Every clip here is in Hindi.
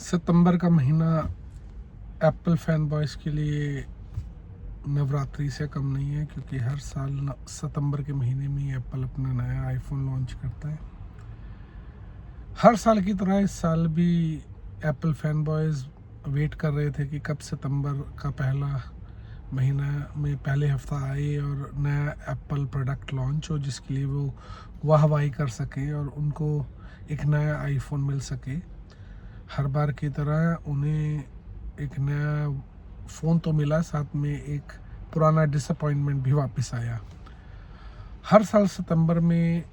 सितंबर का महीना एप्पल फैन बॉयज़ के लिए नवरात्रि से कम नहीं है, क्योंकि हर साल सितंबर के महीने में ही एप्पल अपना नया आईफोन लॉन्च करता है। हर साल की तरह इस साल भी एप्पल फैन बॉयज़ वेट कर रहे थे कि कब सितंबर का पहला महीना में पहले हफ्ता आए और नया एप्पल प्रोडक्ट लॉन्च हो, जिसके लिए वो वाहवाही कर सकें और उनको एक नया आईफोन मिल सके। हर बार की तरह उन्हें एक नया फ़ोन तो मिला, साथ में एक पुराना डिसअपॉइंटमेंट भी वापस आया। हर साल सितंबर में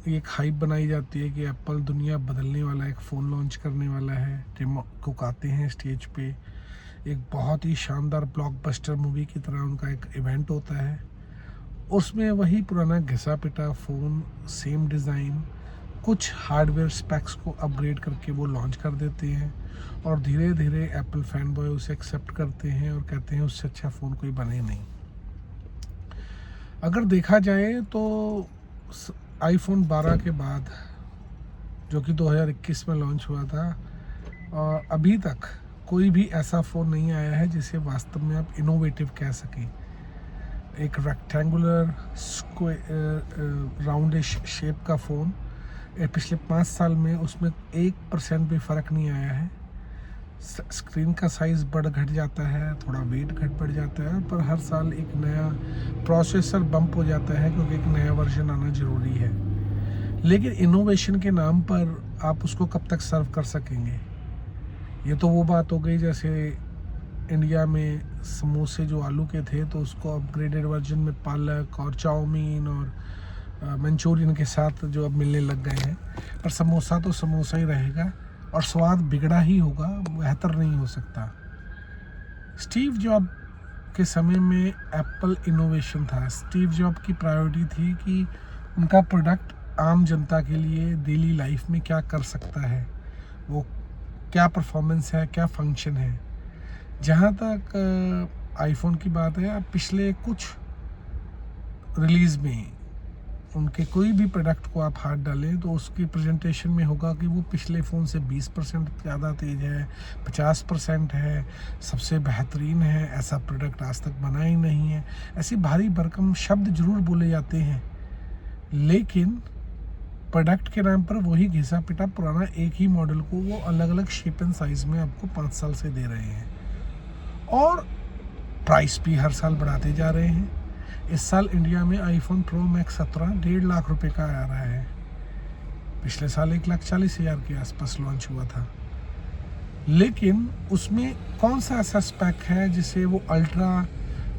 एक हाइप बनाई जाती है कि एप्पल दुनिया बदलने वाला एक फ़ोन लॉन्च करने वाला है। टिम कुक आते हैं स्टेज पे, एक बहुत ही शानदार ब्लॉकबस्टर मूवी की तरह उनका एक इवेंट होता है। उसमें वही पुराना घिसा पिटा फ़ोन, सेम डिज़ाइन, कुछ हार्डवेयर स्पेक्स को अपग्रेड करके वो लॉन्च कर देते हैं और धीरे धीरे एप्पल फैन बॉय उसे एक्सेप्ट करते हैं और कहते हैं उससे अच्छा फ़ोन कोई बने नहीं। अगर देखा जाए तो आईफोन 12 के बाद, जो कि 2021 में लॉन्च हुआ था, और अभी तक कोई भी ऐसा फ़ोन नहीं आया है जिसे वास्तव में आप इनोवेटिव कह सकें। एक रेक्टेंगुलर राउंडिश शेप का फ़ोन, पिछले 5 साल में उसमें 1% भी फ़र्क नहीं आया है। स्क्रीन का साइज़ बढ़ घट जाता है, थोड़ा वेट बढ़ जाता है, पर हर साल एक नया प्रोसेसर बम्प हो जाता है, क्योंकि एक नया वर्जन आना ज़रूरी है। लेकिन इनोवेशन के नाम पर आप उसको कब तक सर्व कर सकेंगे? ये तो वो बात हो गई जैसे इंडिया में समोसे जो आलू के थे, तो उसको अपग्रेडेड वर्जन में पालक और चाउमीन और मंचूरियन के साथ जो अब मिलने लग गए हैं। पर समोसा तो समोसा ही रहेगा और स्वाद बिगड़ा ही होगा, बेहतर नहीं हो सकता। स्टीव जॉब के समय में एप्पल इनोवेशन था। स्टीव जॉब की प्रायोरिटी थी कि उनका प्रोडक्ट आम जनता के लिए डेली लाइफ में क्या कर सकता है, वो क्या परफॉर्मेंस है, क्या फंक्शन है। जहाँ तक आईफोन की बात है, पिछले कुछ रिलीज़ में उनके कोई भी प्रोडक्ट को आप हाथ डालें तो उसकी प्रेजेंटेशन में होगा कि वो पिछले फ़ोन से 20% ज़्यादा तेज़ है, 50% है, सबसे बेहतरीन है, ऐसा प्रोडक्ट आज तक बना ही नहीं है। ऐसी भारी भरकम शब्द ज़रूर बोले जाते हैं, लेकिन प्रोडक्ट के नाम पर वही घिसा पिटा पुराना एक ही मॉडल को वो अलग अलग शेप एंड साइज़ में आपको 5 साल से दे रहे हैं और प्राइस भी हर साल बढ़ाते जा रहे हैं। इस साल इंडिया में आईफोन प्रो मैक्स 17 1.5 लाख रुपए का आ रहा है। पिछले साल 1,40,000 के आसपास लॉन्च हुआ था। लेकिन उसमें कौन सा ऐसा स्पेक है जिसे वो अल्ट्रा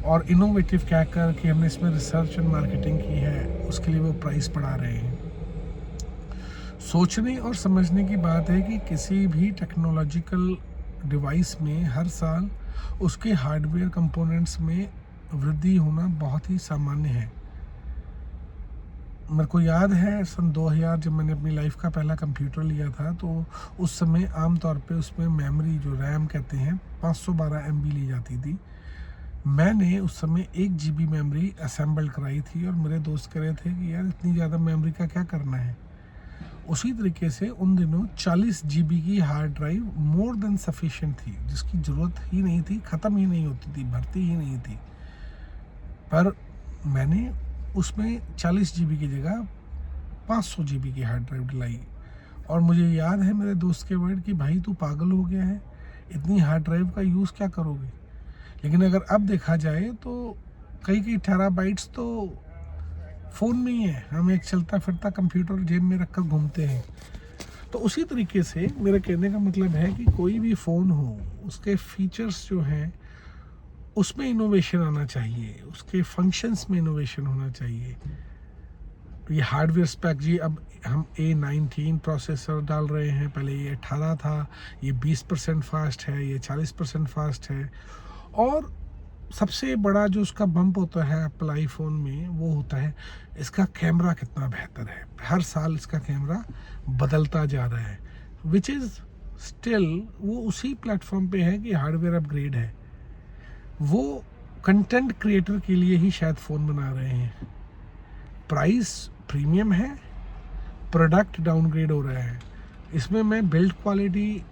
और इनोवेटिव कहकर कि हमने इसमें रिसर्च एंड मार्केटिंग की है, उसके लिए वो प्राइस बढ़ा रहे हैं। सोचने और समझने की बात है कि किसी भी टेक्नोलॉजिकल डिवाइस में हर साल उसके हार्डवेयर कंपोनेंट्स में वृद्धि होना बहुत ही सामान्य है। मेरे को याद है सन 2000 जब मैंने अपनी लाइफ का पहला कंप्यूटर लिया था, तो उस समय आमतौर पे उसमें मेमोरी जो रैम कहते हैं 512 MB ली जाती थी। मैंने उस समय 1 GB मेमोरी असेंबल कराई थी और मेरे दोस्त कह रहे थे कि यार इतनी ज़्यादा मेमोरी का क्या करना है। उसी तरीके से उन दिनों 40 GB की hard drive more than sufficient थी, जिसकी ज़रूरत ही नहीं थी, ख़त्म ही नहीं होती थी, भरती ही नहीं थी। पर मैंने उसमें 40 GB की जगह 500 GB की हार्ड ड्राइव डलाई और मुझे याद है मेरे दोस्त के वर्ड कि भाई तू पागल हो गया है, इतनी हार्ड ड्राइव का यूज़ क्या करोगे। लेकिन अगर अब देखा जाए तो कई टेराबाइट्स तो फ़ोन में ही है, हम एक चलता फिरता कंप्यूटर जेब में रखकर घूमते हैं। तो उसी तरीके से मेरे कहने का मतलब है कि कोई भी फ़ोन हो, उसके फीचर्स जो हैं उसमें इनोवेशन आना चाहिए, उसके फंक्शंस में इनोवेशन होना चाहिए। ये हार्डवेयर स्पेक जी, अब हम A19 प्रोसेसर डाल रहे हैं, पहले ये 18 था, ये 20% फास्ट है, ये 40% फास्ट है। और सबसे बड़ा जो उसका बम्प होता है एप्पल आईफोन में, वो होता है इसका कैमरा कितना बेहतर है। हर साल इसका कैमरा बदलता जा रहा है, विच इज़ स्टिल वो उसी प्लेटफॉर्म पे है कि हार्डवेयर अपग्रेड है। वो कंटेंट क्रिएटर के लिए ही शायद फ़ोन बना रहे हैं। प्राइस प्रीमियम है, प्रोडक्ट डाउनग्रेड हो रहा है। इसमें मैं बिल्ड क्वालिटी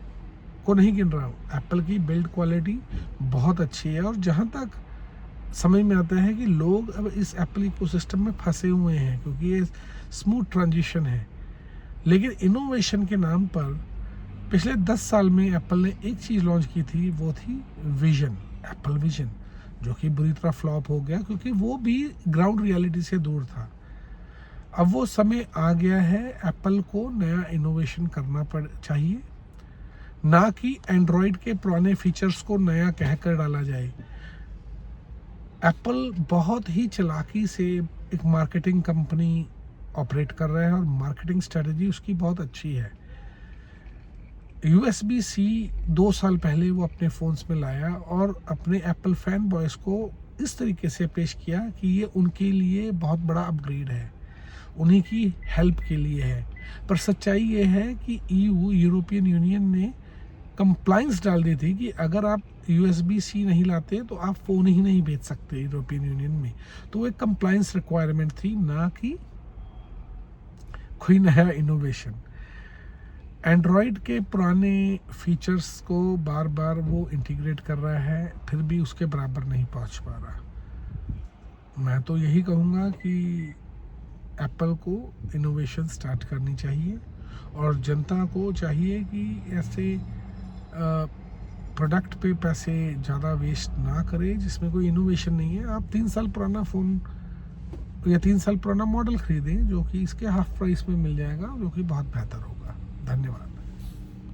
को नहीं गिन रहा हूँ, एप्पल की बिल्ड क्वालिटी बहुत अच्छी है। और जहाँ तक समझ में आता है कि लोग अब इस एप्पल इकोसिस्टम में फंसे हुए हैं क्योंकि ये स्मूथ ट्रांजिशन है, लेकिन इनोवेशन के नाम पर पिछले 10 साल में एप्पल ने एक चीज़ लॉन्च की थी, वो थी विजन, एप्पल विजन, जो कि बुरी तरह फ्लॉप हो गया क्योंकि वो भी ग्राउंड रियलिटी से दूर था। अब वो समय आ गया है, एप्पल को नया इनोवेशन करना चाहिए, ना कि एंड्रॉयड के पुराने फीचर्स को नया कहकर डाला जाए। एप्पल बहुत ही चालाकी से एक मार्केटिंग कंपनी ऑपरेट कर रहा है और मार्केटिंग स्ट्रेटजी उसकी बहुत अच्छी है। USB-C 2 साल पहले वो अपने फ़ोन्स में लाया और अपने एप्पल फैन बॉयज़ को इस तरीके से पेश किया कि ये उनके लिए बहुत बड़ा अपग्रेड है, उन्हीं की हेल्प के लिए है। पर सच्चाई ये है कि यूरोपियन यूनियन ने कंप्लाइंस डाल दी थी कि अगर आप USB-C नहीं लाते तो आप फ़ोन ही नहीं बेच सकते यूरोपियन यूनियन में। तो एक कंप्लाइंस रिक्वायरमेंट थी, ना कि कोई नया इनोवेशन। एंड्रॉयड के पुराने फीचर्स को बार बार वो इंटीग्रेट कर रहा है, फिर भी उसके बराबर नहीं पहुंच पा रहा। मैं तो यही कहूँगा कि एप्पल को इनोवेशन स्टार्ट करनी चाहिए और जनता को चाहिए कि ऐसे प्रोडक्ट पे पैसे ज़्यादा वेस्ट ना करें जिसमें कोई इनोवेशन नहीं है। आप 3 साल पुराना फ़ोन या 3 साल पुराना मॉडल खरीदें जो कि इसके हाफ प्राइस में मिल जाएगा, जो कि बहुत बेहतर होगा। धन्यवाद।